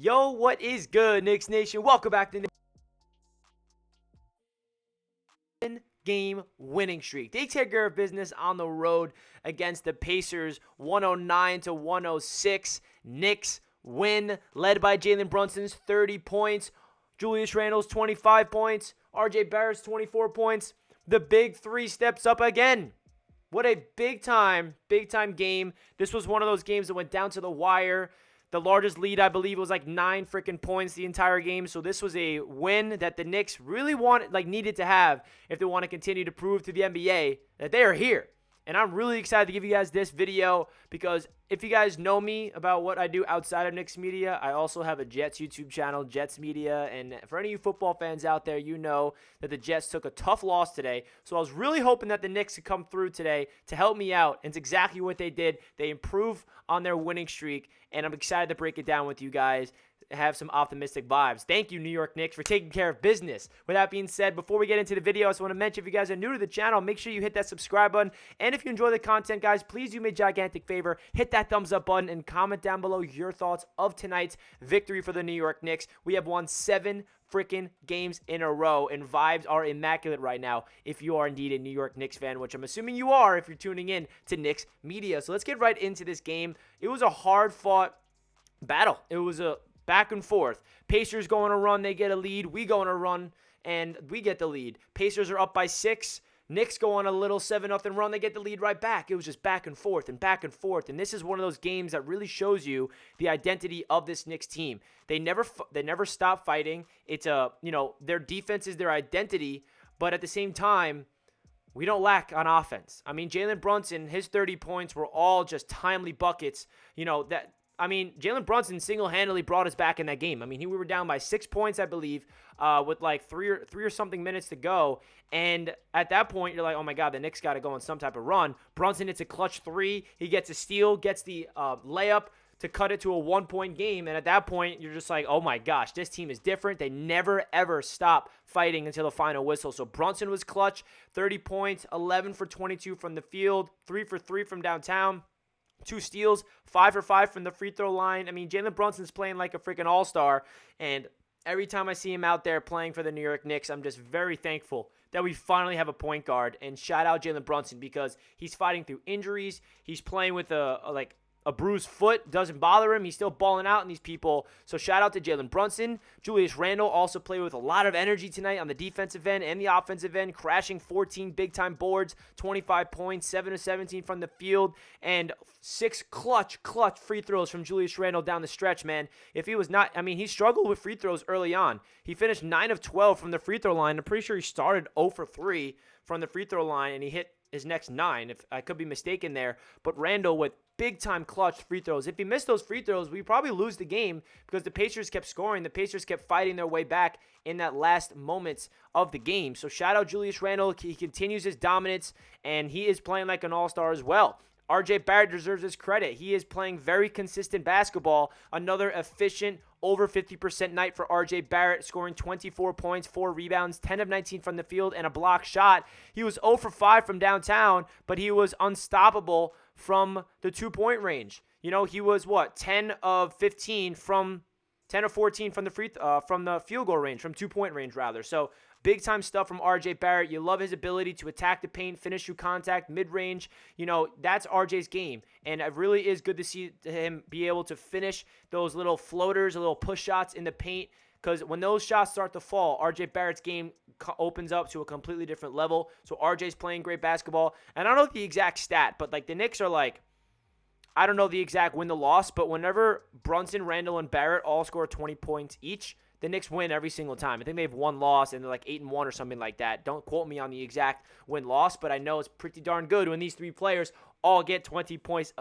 Yo, what is good, Knicks Nation? Welcome back to game winning streak. They take care of business on the road against the Pacers, 109-106. Knicks win, led by Jalen Brunson's 30 points, Julius Randle's 25 points, RJ Barrett's 24 points. The big three steps up again. What a big time game. This was one of those games that went down to the wire. The largest lead, I believe, was like 9 freaking points the entire game. So this was a win that the Knicks really needed to have if they want to continue to prove to the NBA that they are here. And I'm really excited to give you guys this video because if you guys know me about what I do outside of Knicks Media, I also have a Jets YouTube channel, Jets Media. And for any of you football fans out there, you know that the Jets took a tough loss today. So I was really hoping that the Knicks could come through today to help me out. And it's exactly what they did. They improved on their winning streak. And I'm excited to break it down with you guys. Have some optimistic vibes. Thank you, New York Knicks, for taking care of business. With that being said, before we get into the video, I just want to mention if you guys are new to the channel, make sure you hit that subscribe button. And if you enjoy the content, guys, please do me a gigantic favor. Hit that thumbs up button and comment down below your thoughts of tonight's victory for the New York Knicks. We have won 7 freaking games in a row, and vibes are immaculate right now if you are indeed a New York Knicks fan, which I'm assuming you are if you're tuning in to Knicks Media. So let's get right into this game. It was a hard-fought battle. It was a back and forth. Pacers go on a run, they get a lead. We go on a run, and we get the lead. Pacers are up by 6. Knicks go on a little 7-0 run. They get the lead right back. It was just back and forth and back and forth. And this is one of those games that really shows you the identity of this Knicks team. They never stop fighting. It's their defense is their identity, but at the same time, we don't lack on offense. I mean, Jalen Brunson, his 30 points were all just timely buckets. Jalen Brunson single-handedly brought us back in that game. I mean, we were down by 6 points, I believe, with like three or something minutes to go. And at that point, you're like, oh my God, the Knicks got to go on some type of run. Brunson hits a clutch 3. He gets a steal, gets the layup to cut it to a 1-point game. And at that point, you're just like, oh my gosh, this team is different. They never, ever stop fighting until the final whistle. So Brunson was clutch, 30 points, 11 for 22 from the field, 3 for 3 from downtown. 2 steals, 5 for 5 from the free throw line. I mean, Jalen Brunson's playing like a freaking all-star, and every time I see him out there playing for the New York Knicks, I'm just very thankful that we finally have a point guard. And shout out Jalen Brunson because he's fighting through injuries. He's playing with a bruised foot. Doesn't bother him. He's still balling out in these people. So shout out to Jalen Brunson. Julius Randle also played with a lot of energy tonight on the defensive end and the offensive end, crashing 14 big-time boards, 25 points, 7 of 17 from the field, and 6 clutch free throws from Julius Randle down the stretch, man. If he was not, he struggled with free throws early on. He finished 9 of 12 from the free throw line. I'm pretty sure he started 0 for 3 from the free throw line, and he hit his next 9, if I could be mistaken there. But Randle with big-time clutch free throws. If he missed those free throws, we probably lose the game because the Pacers kept scoring. The Pacers kept fighting their way back in that last moments of the game. So shout out Julius Randle. He continues his dominance, and he is playing like an all-star as well. RJ Barrett deserves his credit. He is playing very consistent basketball. Another efficient, over 50% night for RJ Barrett, scoring 24 points, 4 rebounds, 10 of 19 from the field, and a block shot. He was 0 for 5 from downtown, but he was unstoppable from the 2-point range. He was 10 of 14 from the field goal range, from 2-point range rather. So big time stuff from RJ Barrett. You love his ability to attack the paint, finish through contact, mid-range. That's RJ's game. And it really is good to see him be able to finish those little floaters, little push shots in the paint. Because when those shots start to fall, RJ Barrett's game opens up to a completely different level. So RJ's playing great basketball. And I don't know the exact stat, but the Knicks are I don't know the exact win the loss, but whenever Brunson, Randle, and Barrett all score 20 points each, the Knicks win every single time. I think they have 1 loss, and they're 8-1 or something like that. Don't quote me on the exact win-loss, but I know it's pretty darn good when these 3 players all get 20 points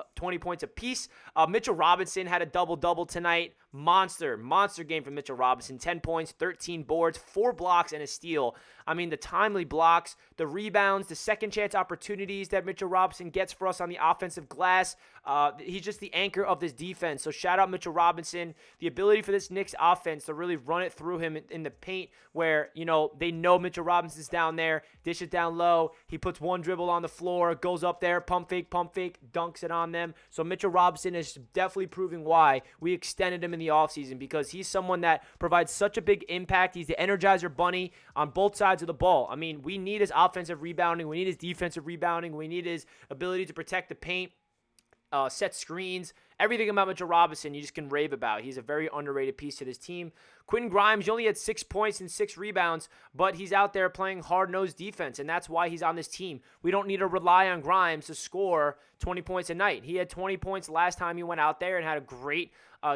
apiece. Mitchell Robinson had a double-double tonight. Monster game from Mitchell Robinson. 10 points, 13 boards, 4 blocks, and a steal. The timely blocks, the rebounds, the second-chance opportunities that Mitchell Robinson gets for us on the offensive glass. He's just the anchor of this defense. So shout out Mitchell Robinson. The ability for this Knicks offense to really run it through him in the paint where, they know Mitchell Robinson's down there, dish it down low. He puts 1 dribble on the floor, goes up there, pump fake, dunks it on them. So Mitchell Robinson is definitely proving why we extended him in the offseason because he's someone that provides such a big impact. He's the Energizer Bunny on both sides of the ball. I mean, we need his offensive rebounding. We need his defensive rebounding. We need his ability to protect the paint, set screens. Everything about Mitchell Robinson you just can rave about. He's a very underrated piece to this team. Quentin Grimes, he only had 6 points and 6 rebounds, but he's out there playing hard-nosed defense, and that's why he's on this team. We don't need to rely on Grimes to score 20 points a night. He had 20 points last time he went out there and had a great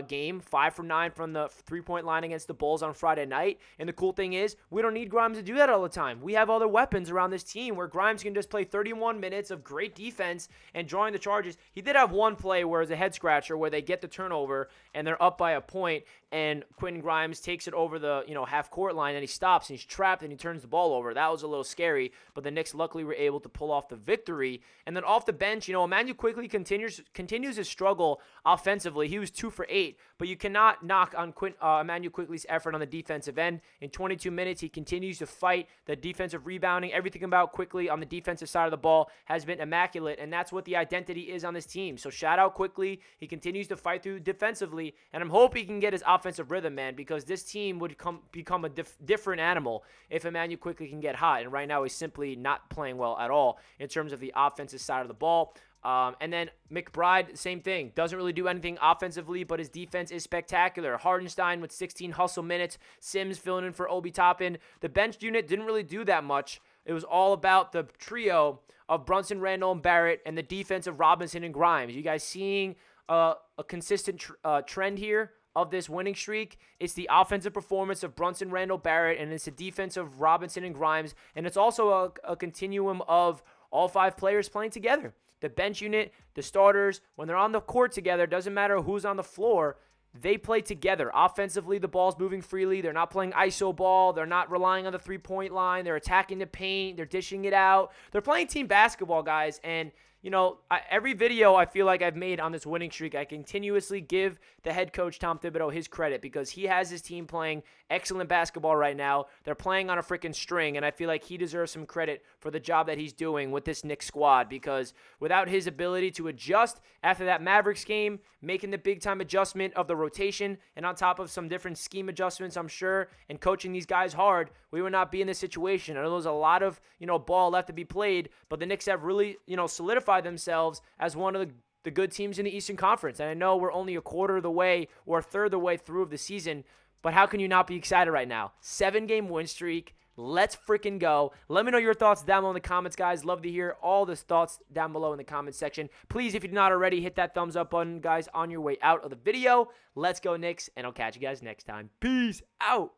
game, 5 from 9 from the three-point line against the Bulls on Friday night. And the cool thing is, we don't need Grimes to do that all the time. We have other weapons around this team where Grimes can just play 31 minutes of great defense and drawing the charges. He did have one play where it was a head-scratcher where they get the turnover and they're up by a point, and Quentin Grimes takes it over the half-court line, and he stops, and he's trapped, and he turns the ball over. That was a little scary, but the Knicks luckily were able to pull off the victory. And then off the bench, Emmanuel Quickley continues his struggle offensively. He was 2 for 8, but you cannot knock on Emmanuel Quickley's effort on the defensive end. In 22 minutes, he continues to fight the defensive rebounding. Everything about Quickley on the defensive side of the ball has been immaculate, and that's what the identity is on this team. So shout out Quickley. He continues to fight through defensively, and I'm hoping he can get his offensive rhythm, man, because this team would become a different animal if Emmanuel Quickley can get hot. And right now, he's simply not playing well at all in terms of the offensive side of the ball. And then McBride, same thing. Doesn't really do anything offensively, but his defense is spectacular. Hardenstein with 16 hustle minutes. Sims filling in for Obi Toppin. The bench unit didn't really do that much. It was all about the trio of Brunson, Randall, and Barrett, and the defense of Robinson and Grimes. You guys seeing a consistent trend here of this winning streak? It's the offensive performance of Brunson, Randall, Barrett, and it's the defense of Robinson and Grimes, and it's also a continuum of all 5 players playing together. The bench unit, the starters, when they're on the court together, doesn't matter who's on the floor, they play together. Offensively, the ball's moving freely. They're not playing iso ball. They're not relying on the three-point line. They're attacking the paint. They're dishing it out. They're playing team basketball, guys, and every video I feel like I've made on this winning streak, I continuously give the head coach, Tom Thibodeau, his credit because he has his team playing excellent basketball right now. They're playing on a freaking string, and I feel like he deserves some credit for the job that he's doing with this Knicks squad because without his ability to adjust after that Mavericks game, making the big-time adjustment of the rotation and on top of some different scheme adjustments, I'm sure, and coaching these guys hard, we would not be in this situation. I know there's a lot of, ball left to be played, but the Knicks have really, solidified themselves as one of the good teams in the Eastern Conference. And I know we're only a quarter of the way or a third of the way through of the season, but how can you not be excited right now? 7-game win streak. Let's freaking go. Let me know your thoughts down below in the comments, guys. Love to hear all the thoughts down below in the comments section. Please, if you're not already, hit that thumbs up button, guys, on your way out of the video. Let's go, Knicks, and I'll catch you guys next time. Peace out.